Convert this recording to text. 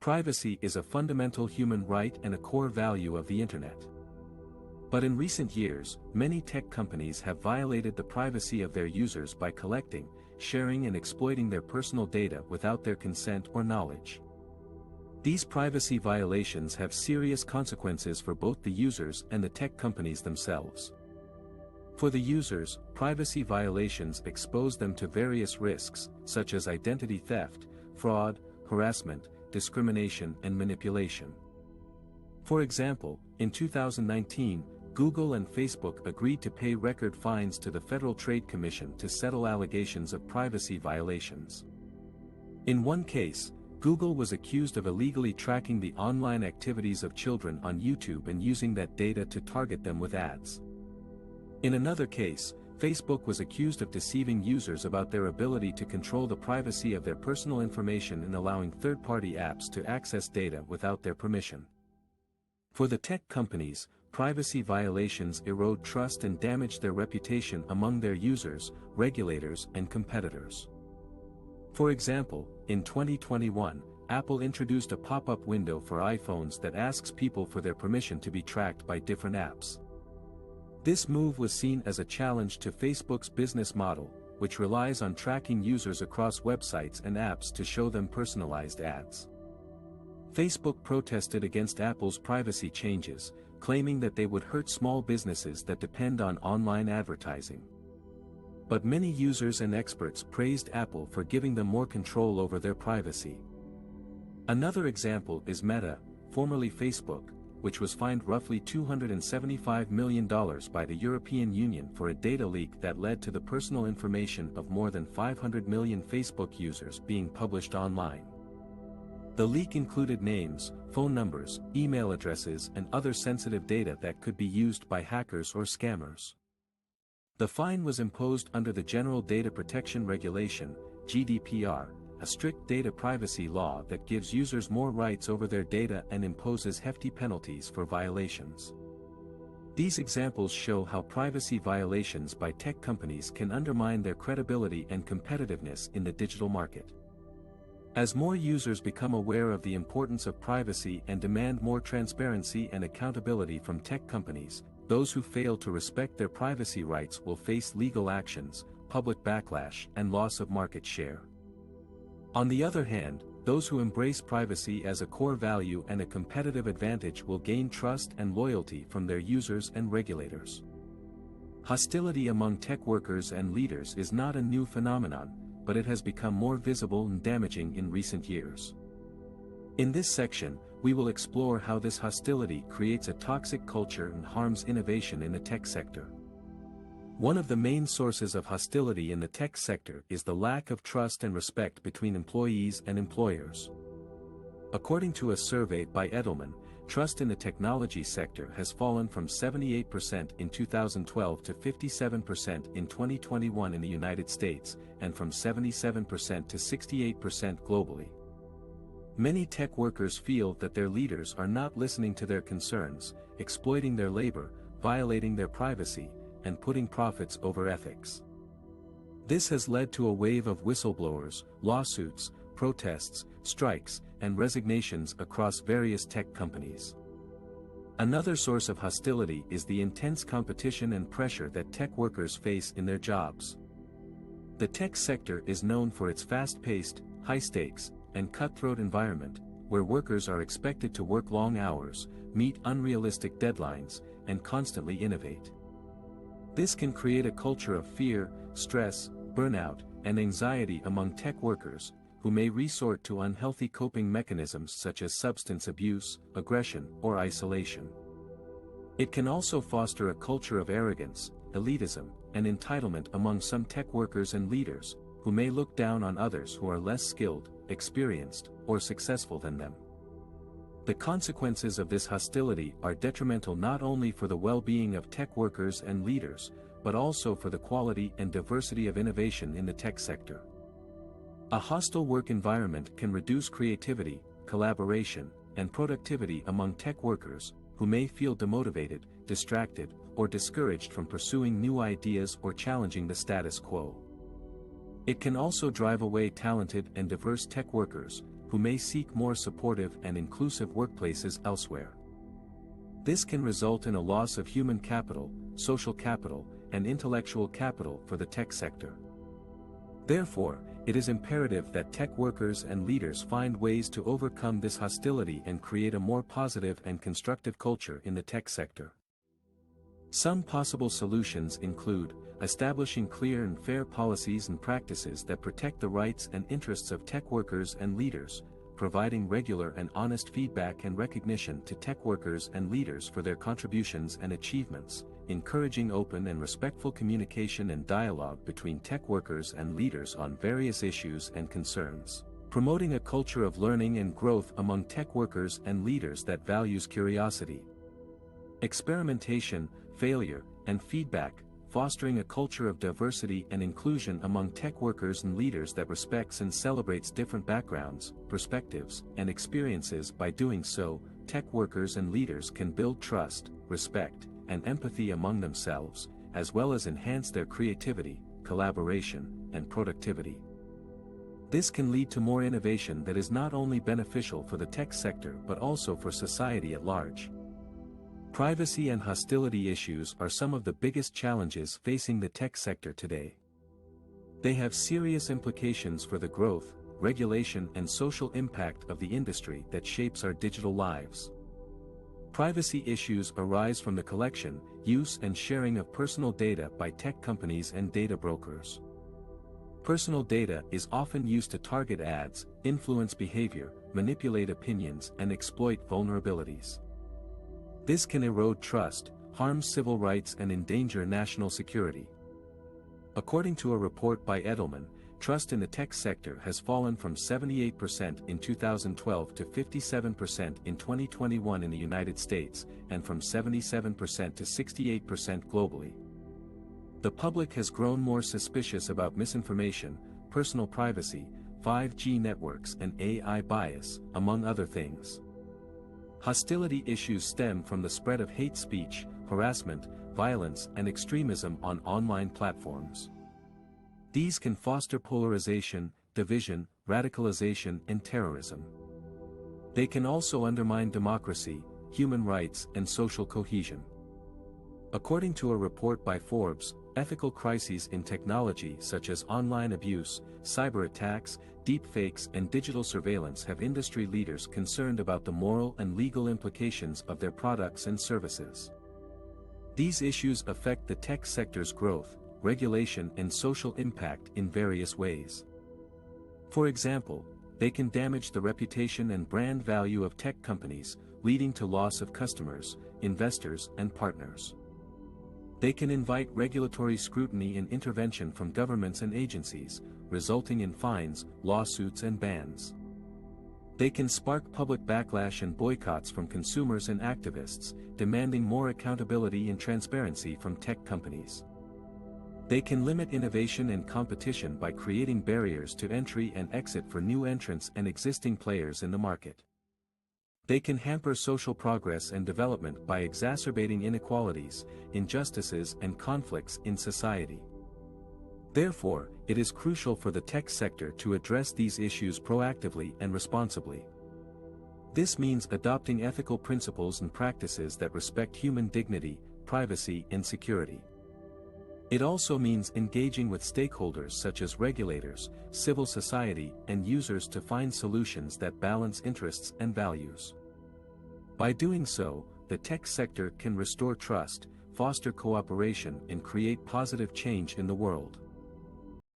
Privacy is a fundamental human right and a core value of the Internet. But in recent years, many tech companies have violated the privacy of their users by collecting, sharing and exploiting their personal data without their consent or knowledge. These privacy violations have serious consequences for both the users and the tech companies themselves. For the users, privacy violations expose them to various risks, such as identity theft, fraud, harassment, discrimination and manipulation. For example, in 2019, Google and Facebook agreed to pay record fines to the Federal Trade Commission to settle allegations of privacy violations. In one case, Google was accused of illegally tracking the online activities of children on YouTube and using that data to target them with ads. In another case, Facebook was accused of deceiving users about their ability to control the privacy of their personal information and allowing third-party apps to access data without their permission. For the tech companies, privacy violations erode trust and damage their reputation among their users, regulators, and competitors. For example, in 2021, Apple introduced a pop-up window for iPhones that asks people for their permission to be tracked by different apps. This move was seen as a challenge to Facebook's business model, which relies on tracking users across websites and apps to show them personalized ads. Facebook protested against Apple's privacy changes, claiming that they would hurt small businesses that depend on online advertising. But many users and experts praised Apple for giving them more control over their privacy. Another example is Meta, formerly Facebook, which was fined roughly $275 million by the European Union for a data leak that led to the personal information of more than 500 million Facebook users being published online. The leak included names, phone numbers, email addresses and other sensitive data that could be used by hackers or scammers. The fine was imposed under the General Data Protection Regulation, GDPR, a strict data privacy law that gives users more rights over their data and imposes hefty penalties for violations. These examples show how privacy violations by tech companies can undermine their credibility and competitiveness in the digital market. As more users become aware of the importance of privacy and demand more transparency and accountability from tech companies, those who fail to respect their privacy rights will face legal actions, public backlash, and loss of market share. On the other hand, those who embrace privacy as a core value and a competitive advantage will gain trust and loyalty from their users and regulators. Hostility among tech workers and leaders is not a new phenomenon, but it has become more visible and damaging in recent years. In this section, we will explore how this hostility creates a toxic culture and harms innovation in the tech sector. One of the main sources of hostility in the tech sector is the lack of trust and respect between employees and employers. According to a survey by Edelman, trust in the technology sector has fallen from 78% in 2012 to 57% in 2021 in the United States, and from 77% to 68% globally. Many tech workers feel that their leaders are not listening to their concerns, exploiting their labor, violating their privacy, and putting profits over ethics. This has led to a wave of whistleblowers, lawsuits, protests, strikes, and resignations across various tech companies. Another source of hostility is the intense competition and pressure that tech workers face in their jobs. The tech sector is known for its fast-paced, high-stakes, and cutthroat environment, where workers are expected to work long hours, meet unrealistic deadlines, and constantly innovate. This can create a culture of fear, stress, burnout, and anxiety among tech workers, who may resort to unhealthy coping mechanisms such as substance abuse, aggression, or isolation. It can also foster a culture of arrogance, elitism, and entitlement among some tech workers and leaders, who may look down on others who are less skilled, experienced, or successful than them. The consequences of this hostility are detrimental not only for the well-being of tech workers and leaders, but also for the quality and diversity of innovation in the tech sector. A hostile work environment can reduce creativity, collaboration, and productivity among tech workers, who may feel demotivated, distracted, or discouraged from pursuing new ideas or challenging the status quo. It can also drive away talented and diverse tech workers, who may seek more supportive and inclusive workplaces elsewhere. This can result in a loss of human capital, social capital, and intellectual capital for the tech sector. Therefore, it is imperative that tech workers and leaders find ways to overcome this hostility and create a more positive and constructive culture in the tech sector. Some possible solutions include establishing clear and fair policies and practices that protect the rights and interests of tech workers and leaders, providing regular and honest feedback and recognition to tech workers and leaders for their contributions and achievements, encouraging open and respectful communication and dialogue between tech workers and leaders on various issues and concerns, promoting a culture of learning and growth among tech workers and leaders that values curiosity, experimentation, failure, and feedback, fostering a culture of diversity and inclusion among tech workers and leaders that respects and celebrates different backgrounds, perspectives, and experiences. By doing so, tech workers and leaders can build trust, respect, and empathy among themselves, as well as enhance their creativity, collaboration, and productivity. This can lead to more innovation that is not only beneficial for the tech sector but also for society at large. Privacy and hostility issues are some of the biggest challenges facing the tech sector today. They have serious implications for the growth, regulation, and social impact of the industry that shapes our digital lives. Privacy issues arise from the collection, use, and sharing of personal data by tech companies and data brokers. Personal data is often used to target ads, influence behavior, manipulate opinions, and exploit vulnerabilities. This can erode trust, harm civil rights, and endanger national security. According to a report by Edelman, trust in the tech sector has fallen from 78% in 2012 to 57% in 2021 in the United States, and from 77% to 68% globally. The public has grown more suspicious about misinformation, personal privacy, 5G networks, and AI bias, among other things. Hostility issues stem from the spread of hate speech, harassment, violence, and extremism on online platforms. These can foster polarization, division, radicalization, and terrorism. They can also undermine democracy, human rights, and social cohesion. According to a report by Forbes, ethical crises in technology such as online abuse, cyber attacks, deepfakes, and digital surveillance have industry leaders concerned about the moral and legal implications of their products and services. These issues affect the tech sector's growth, regulation, and social impact in various ways. For example, they can damage the reputation and brand value of tech companies, leading to loss of customers, investors, and partners. They can invite regulatory scrutiny and intervention from governments and agencies, resulting in fines, lawsuits, and bans. They can spark public backlash and boycotts from consumers and activists, demanding more accountability and transparency from tech companies. They can limit innovation and competition by creating barriers to entry and exit for new entrants and existing players in the market. They can hamper social progress and development by exacerbating inequalities, injustices, and conflicts in society. Therefore, it is crucial for the tech sector to address these issues proactively and responsibly. This means adopting ethical principles and practices that respect human dignity, privacy, and security. It also means engaging with stakeholders such as regulators, civil society, and users to find solutions that balance interests and values. By doing so, the tech sector can restore trust, foster cooperation, and create positive change in the world.